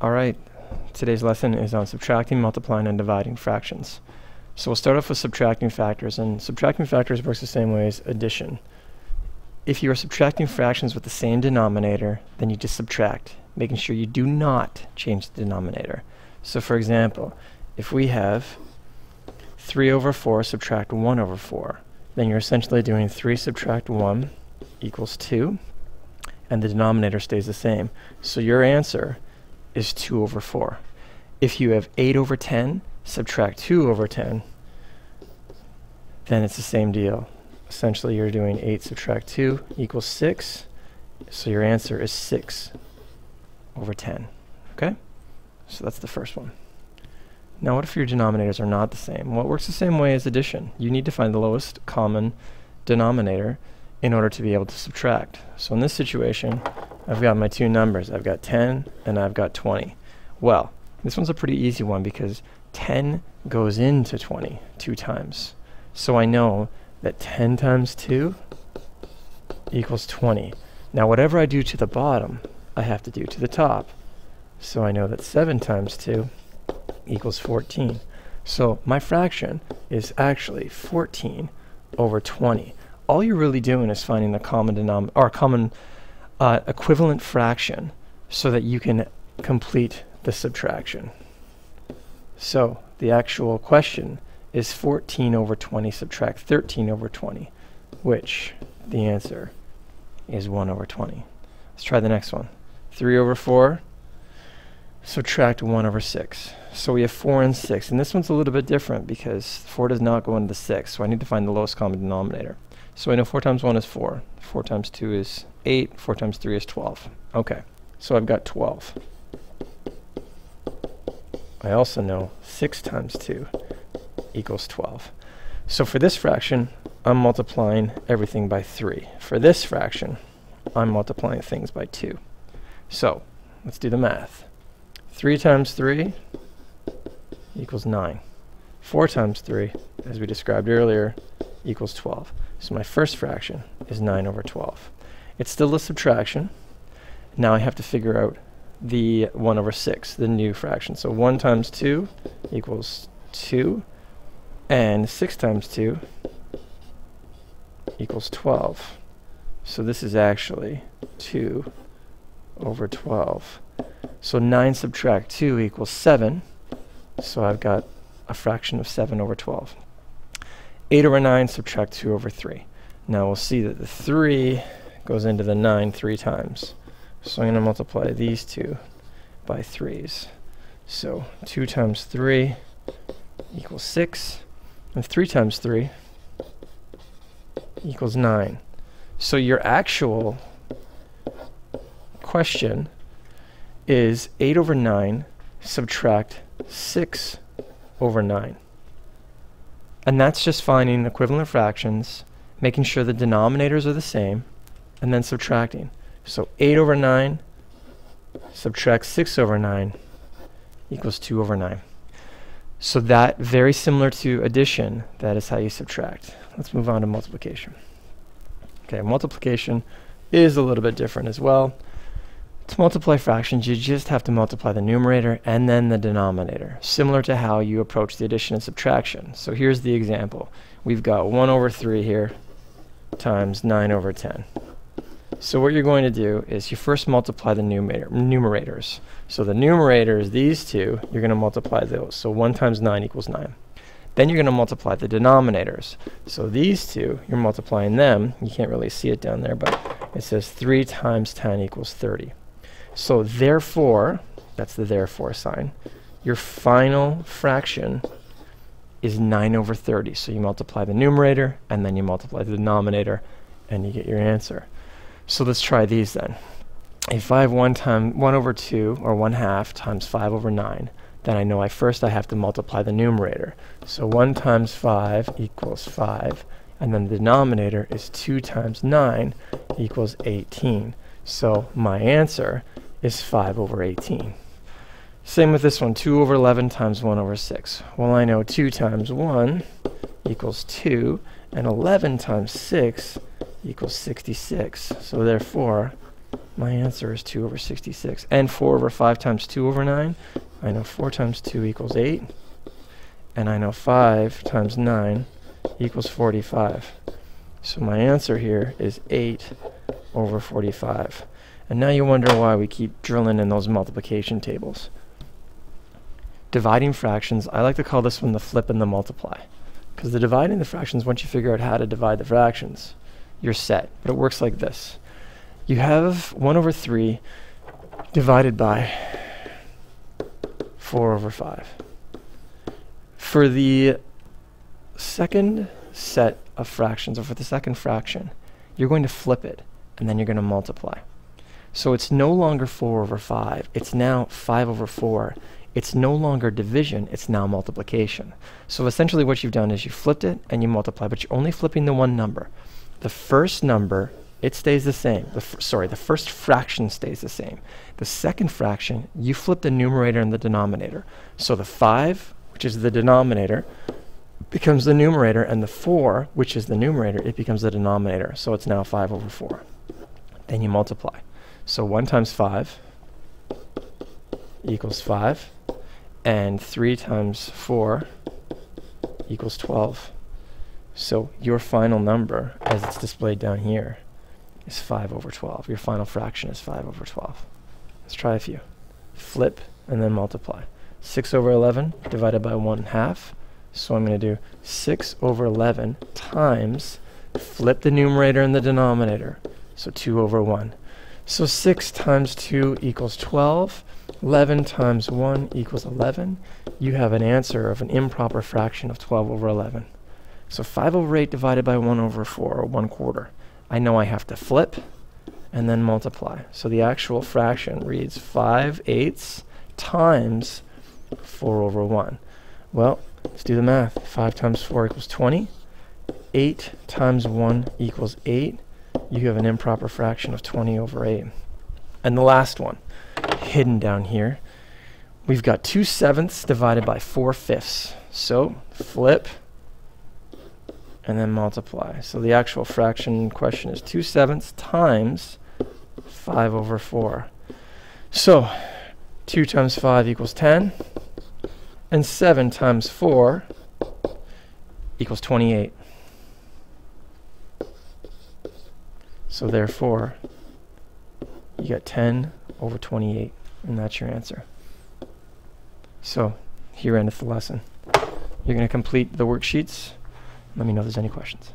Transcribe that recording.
Alright, today's lesson is on subtracting, multiplying, and dividing fractions. So we'll start off with subtracting factors, and subtracting factors works the same way as addition. If you are subtracting fractions with the same denominator, then you just subtract, making sure you do not change the denominator. So for example, if we have 3 over 4 subtract 1 over 4, then you're essentially doing 3 subtract 1 equals 2, and the denominator stays the same. So your answer is 2 over 4. If you have 8 over 10, subtract 2 over 10, then it's the same deal. Essentially, you're doing 8 subtract 2 equals 6, so your answer is 6 over 10. Okay? So that's the first one. Now what if your denominators are not the same? Well, it works the same way as addition. You need to find the lowest common denominator in order to be able to subtract. So in this situation, I've got my two numbers. I've got 10 and I've got 20. Well, this one's a pretty easy one because 10 goes into 20 2 times. So I know that 10 times 2 equals 20. Now whatever I do to the bottom, I have to do to the top. So I know that 7 times 2 equals 14. So my fraction is actually 14 over 20. All you're really doing is finding the common denominator or common equivalent fraction so that you can complete the subtraction. So the actual question is 14 over 20 subtract 13 over 20, which the answer is 1 over 20. Let's try the next one. 3 over 4 subtract 1 over 6. So we have 4 and 6, and this one's a little bit different because 4 does not go into the 6, so I need to find the lowest common denominator. So I know 4 times 1 is 4, 4 times 2 is 8, 4 times 3 is 12. Okay, so I've got 12. I also know 6 times 2 equals 12. So for this fraction, I'm multiplying everything by 3. For this fraction, I'm multiplying things by 2. So let's do the math. 3 times 3 equals 9. 4 times 3, as we described earlier, equals 12. So my first fraction is 9 over 12. It's still a subtraction. Now I have to figure out the 1 over 6, the new fraction. So 1 times 2 equals 2, and 6 times 2 equals 12. So this is actually 2 over 12. So 9 subtract 2 equals 7. So I've got a fraction of 7 over 12. 8 over 9 subtract 2 over 3. Now we'll see that the 3 goes into the 9 3 times. So I'm going to multiply these two by 3's. So 2 times 3 equals 6. And 3 times 3 equals 9. So your actual question is 8 over 9 subtract 6 over 9. And that's just finding equivalent fractions, making sure the denominators are the same, and then subtracting. So 8 over 9 subtract 6 over 9 equals 2 over 9. So that, very similar to addition, that is how you subtract. Let's move on to multiplication. Okay, multiplication is a little bit different as well. To multiply fractions, you just have to multiply the numerator and then the denominator, similar to how you approach the addition and subtraction. So here's the example. We've got 1 over 3 here times 9 over 10. So what you're going to do is you first multiply the numerators. So the numerators, these two, you're going to multiply those. So 1 times 9 equals 9. Then you're going to multiply the denominators. So these two, you're multiplying them. You can't really see it down there, but it says 3 times 10 equals 30. So therefore, that's the therefore sign, your final fraction is 9 over 30. So you multiply the numerator, and then you multiply the denominator, and you get your answer. So let's try these then. If I have 1 over 2, or 1/2, times 5 over 9, then I know first I have to multiply the numerator. So 1 times 5 equals 5, and then the denominator is 2 times 9 equals 18. So my answer is 5 over 18. Same with this one, 2 over 11 times 1 over 6. Well, I know 2 times 1 equals 2, and 11 times 6 equals 66. So therefore, My answer is 2 over 66. And 4 over 5 times 2 over 9. I know 4 times 2 equals 8. And I know 5 times 9 equals 45. So my answer here is 8 over 45. And now you wonder why we keep drilling in those multiplication tables. Dividing fractions, I like to call this one the flip and the multiply. Because the dividing the fractions, once you figure out how to divide the fractions, you're set. But it works like this. You have 1 over 3 divided by 4 over 5. For the second set of fractions, or for the second fraction, you're going to flip it, and then you're going to multiply. So it's no longer 4 over 5. It's now 5 over 4. It's no longer division. It's now multiplication. So essentially what you've done is you flipped it and you multiply, but you're only flipping the one number. The first number, it stays the same. The first fraction stays the same. The second fraction, you flip the numerator and the denominator. So the 5, which is the denominator, becomes the numerator, and the 4, which is the numerator, it becomes the denominator. So it's now 5 over 4. Then you multiply. So 1 times 5 equals 5, and 3 times 4 equals 12. So your final number, as it's displayed down here, is 5 over 12. Your final fraction is 5 over 12. Let's try a few. Flip and then multiply. 6 over 11 divided by 1/2. So I'm going to do 6 over 11 times, flip the numerator and the denominator, so 2 over 1. So 6 times 2 equals 12. 11 times 1 equals 11. You have an answer of an improper fraction of 12 over 11. So 5 over 8 divided by 1 over 4, or 1/4. I know I have to flip and then multiply. So the actual fraction reads 5/8 times 4 over 1. Well, let's do the math. 5 times 4 equals 20. 8 times 1 equals 8. You have an improper fraction of 20 over 8. And the last one, hidden down here, we've got 2/7 divided by 4/5. So flip and then multiply. So the actual fraction in question is 2/7 times 5 over 4. So 2 times 5 equals 10, and 7 times 4 equals 28. So therefore, you get 10 over 28, and that's your answer. So here endeth the lesson. You're going to complete the worksheets. Let me know if there's any questions.